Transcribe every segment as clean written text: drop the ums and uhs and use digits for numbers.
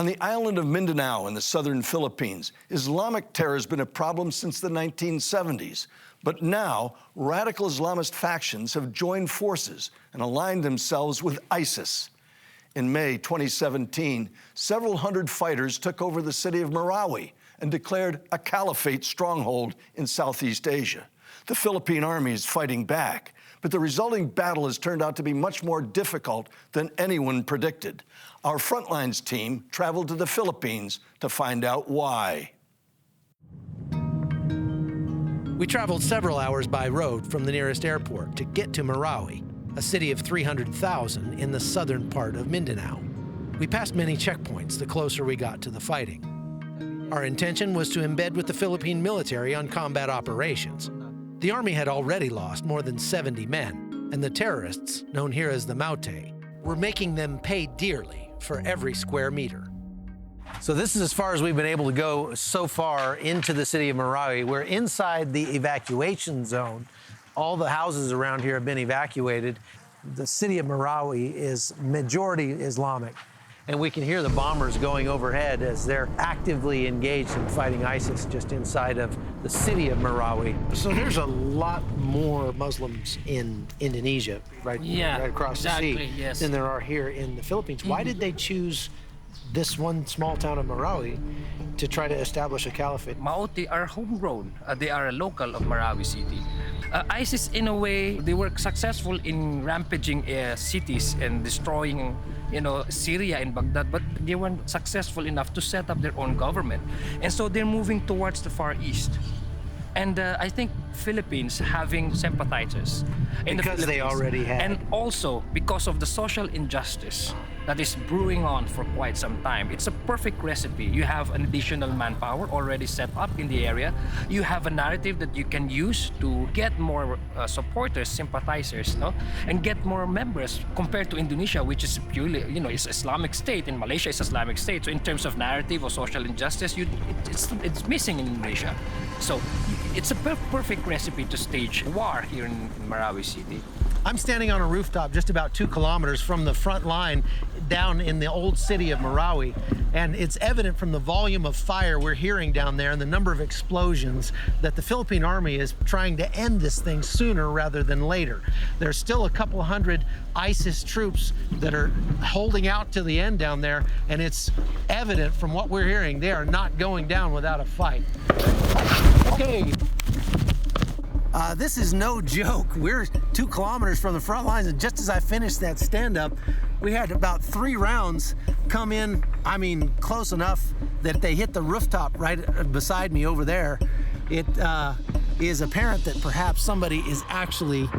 On the island of Mindanao in the southern Philippines, Islamic terror has been a problem since the 1970s. But now, radical Islamist factions have joined forces and aligned themselves with ISIS. In May 2017, several hundred fighters took over the city of Marawi and declared a caliphate stronghold in Southeast Asia. The Philippine army is fighting back, but the resulting battle has turned out to be much more difficult than anyone predicted. Our Frontlines team traveled to the Philippines to find out why. We traveled several hours by road from the nearest airport to get to Marawi, a city of 300,000 in the southern part of Mindanao. We passed many checkpoints the closer we got to the fighting. Our intention was to embed with the Philippine military on combat operations. The army had already lost more than 70 men, and the terrorists, known here as the Maute, were making them pay dearly for every square meter. So this is as far as we've been able to go so far into the city of Marawi. We're inside the evacuation zone. All the houses around here have been evacuated. The city of Marawi is majority Islamic, and we can hear the bombers going overhead as they're actively engaged in fighting ISIS just inside of the city of Marawi. So there's a lot more Muslims in Indonesia, right across the sea, than there are here in the Philippines. Why did they choose this one small town of Marawi to try to establish a caliphate? Maute are homegrown. They are a local of Marawi city. ISIS, in a way, they were successful in rampaging cities and destroying, Syria and Baghdad, but they weren't successful enough to set up their own government. And so they're moving towards the Far East. And I think Philippines having sympathizers in the Philippines, they already had. And also because of the social injustice that is brewing on for quite some time. It's a perfect recipe. You have an additional manpower already set up in the area. You have a narrative that you can use to get more supporters, sympathizers, and get more members compared to Indonesia, which is purely, it's Islamic State, and Malaysia is Islamic State. So in terms of narrative or social injustice, it's missing in Indonesia. So it's a perfect recipe to stage war here in Marawi City. I'm standing on a rooftop just about 2 kilometers from the front line down in the old city of Marawi, and it's evident from the volume of fire we're hearing down there and the number of explosions that the Philippine Army is trying to end this thing sooner rather than later. There's still a couple hundred ISIS troops that are holding out to the end down there, and it's evident from what we're hearing they are not going down without a fight. Okay. This is no joke. We're 2 kilometers from the front lines, and just as I finished that stand-up, we had about 3 rounds come in, close enough that they hit the rooftop right beside me over there. It is apparent that perhaps somebody is actually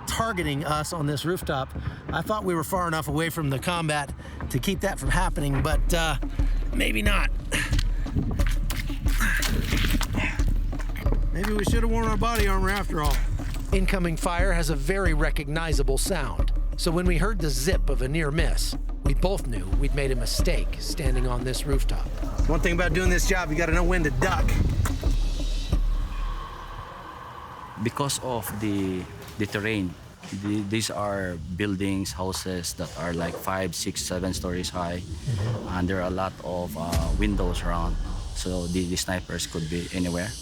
targeting us on this rooftop. I thought we were far enough away from the combat to keep that from happening, but maybe not. Maybe we should have worn our body armor after all. Incoming fire has a very recognizable sound. So when we heard the zip of a near miss, we both knew we'd made a mistake standing on this rooftop. One thing about doing this job, you gotta know when to duck. Because of the terrain, these are buildings, houses that are like 5, 6, 7 stories high, and there are a lot of windows around, so the snipers could be anywhere.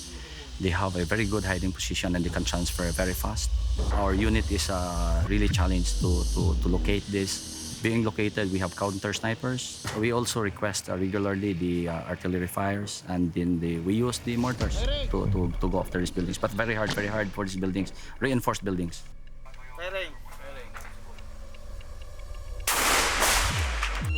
They have a very good hiding position and they can transfer very fast. Our unit is really challenged to locate this. Being located, we have counter snipers. We also request regularly the artillery fires, and then we use the mortars to go after these buildings. But very hard for these buildings, reinforced buildings.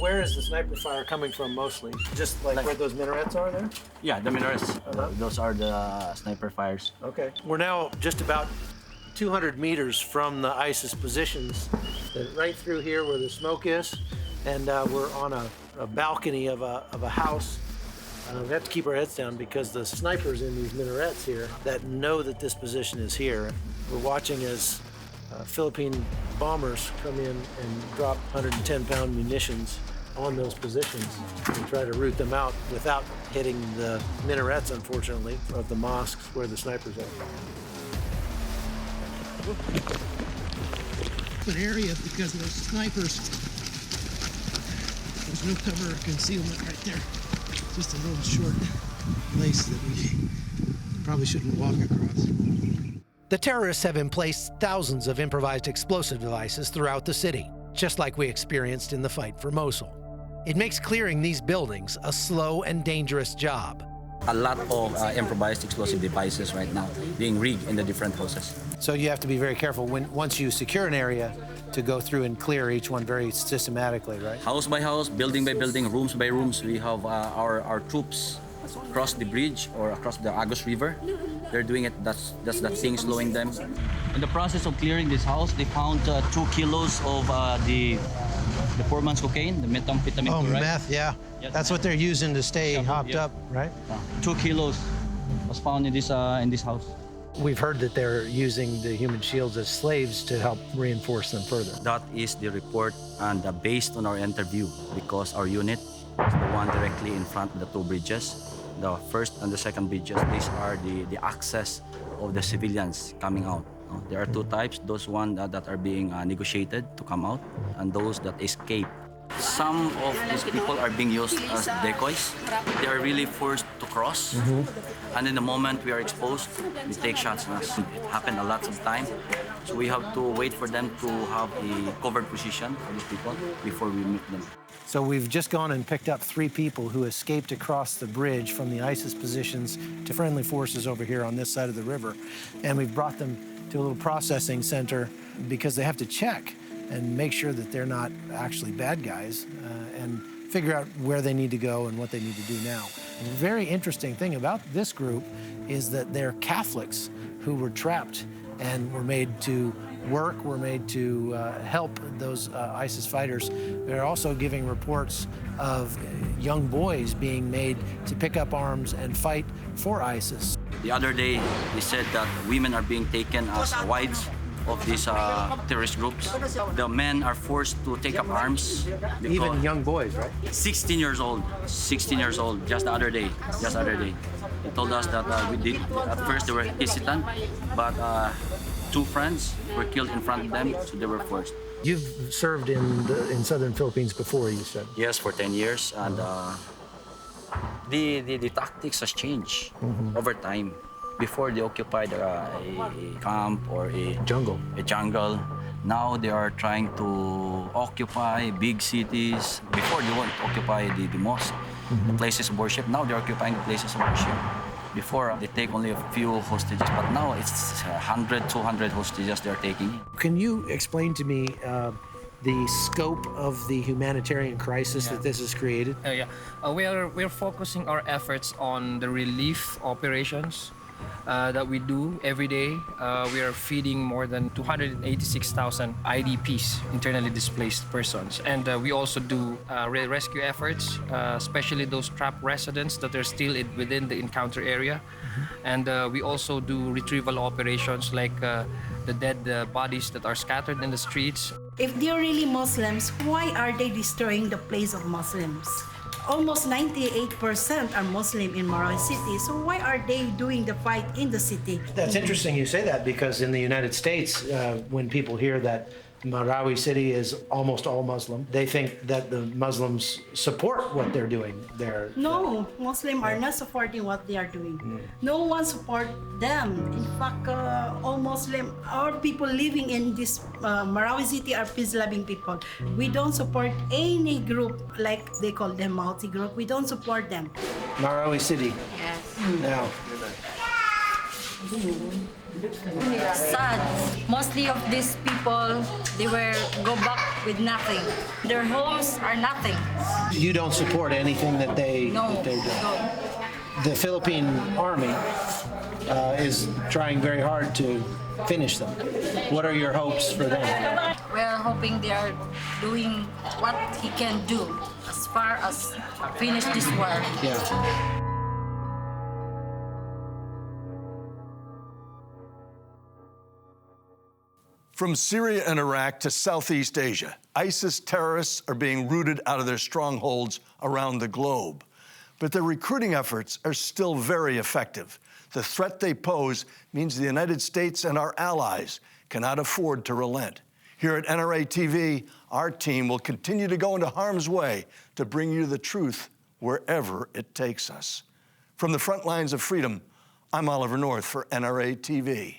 Where is the sniper fire coming from mostly? Just like where those minarets are there? Yeah, the minarets. Those are the sniper fires. Okay. We're now just about 200 meters from the ISIS positions, right through here where the smoke is, and we're on a balcony of a house. We have to keep our heads down because the snipers in these minarets here that know that this position is here. We're watching as Philippine bombers come in and drop 110-pound munitions on those positions and try to root them out without hitting the minarets, unfortunately, of the mosques where the snipers are. An area because of those snipers. There's no cover or concealment right there. Just a little short place that we probably shouldn't walk across. The terrorists have in place thousands of improvised explosive devices throughout the city, just like we experienced in the fight for Mosul. It makes clearing these buildings a slow and dangerous job. A lot of improvised explosive devices right now being rigged in the different houses. So you have to be very careful once you secure an area to go through and clear each one very systematically, right? House by house, building by building, rooms by rooms, we have our troops across the bridge or across the Agus River. They're doing it, that's that thing slowing them. In the process of clearing this house, they found 2 kilos of the poor man's cocaine, the methamphetamine. Oh, right? meth, yeah. Yes, That's meth. what they're using to stay Yeah, hopped yeah. up, right? 2 kilos was found in this house. We've heard that they're using the human shields as slaves to help reinforce them further. That is the report, and based on our interview, because our unit is the one directly in front of the 2 bridges. The first and the second bridges, these are the access of the civilians coming out. There are 2 types, those ones that are being negotiated to come out, and those that escape. Some of these people are being used as decoys. They are really forced to cross, and in the moment we are exposed, they take shots on us. It happened a lot of time, so we have to wait for them to have a covered position for these people before we meet them. So we've just gone and picked up 3 people who escaped across the bridge from the ISIS positions to friendly forces over here on this side of the river. And we've brought them to a little processing center because they have to check and make sure that they're not actually bad guys and figure out where they need to go and what they need to do now. And the very interesting thing about this group is that they're Catholics who were trapped and were made to work, were made to help those ISIS fighters. They're also giving reports of young boys being made to pick up arms and fight for ISIS. The other day, they said that women are being taken as wives of these terrorist groups. The men are forced to take up arms. Even young boys, right? 16 years old, just the other day. They told us that at first they were hesitant, but 2 friends were killed in front of them, so they were forced. You've served in southern Philippines before, you said. Yes, for 10 years, and the tactics has changed over time. Before they occupied a camp or a jungle. Now they are trying to occupy big cities. Before they won't occupy the mosque, the places of worship. Now they're occupying the places of worship. Before they take only a few hostages, but now it's 100, 200 hostages they're taking. Can you explain to me the scope of the humanitarian crisis that this has created? We're focusing our efforts on the relief operations that we do every day. We are feeding more than 286,000 IDPs, internally displaced persons. And we also do rescue efforts, especially those trapped residents that are still within the encounter area. And we also do retrieval operations like the dead bodies that are scattered in the streets. If they're really Muslims, why are they destroying the place of Muslims? Almost 98% are Muslim in Marawi city, so why are they doing the fight in the city? That's interesting you say that, because in the United States, when people hear that Marawi city is almost all Muslim, they think that the Muslims support what they're doing there. No, Muslims are not supporting what they are doing. No one support them. In fact, all Muslim, all people living in this Marawi city are peace-loving people. We don't support any group, like they call them multi-group. We don't support them. Marawi city. Yes. Now, Sad. Mostly of these people, they will go back with nothing. Their homes are nothing. you don't support anything that they No. do. The Philippine army is trying very hard to finish them. What are your hopes for them? We're hoping they are doing what he can do as far as finish this war. Yeah. From Syria and Iraq to Southeast Asia, ISIS terrorists are being rooted out of their strongholds around the globe. But their recruiting efforts are still very effective. The threat they pose means the United States and our allies cannot afford to relent. Here at NRATV, our team will continue to go into harm's way to bring you the truth wherever it takes us. From the front lines of freedom, I'm Oliver North for NRATV.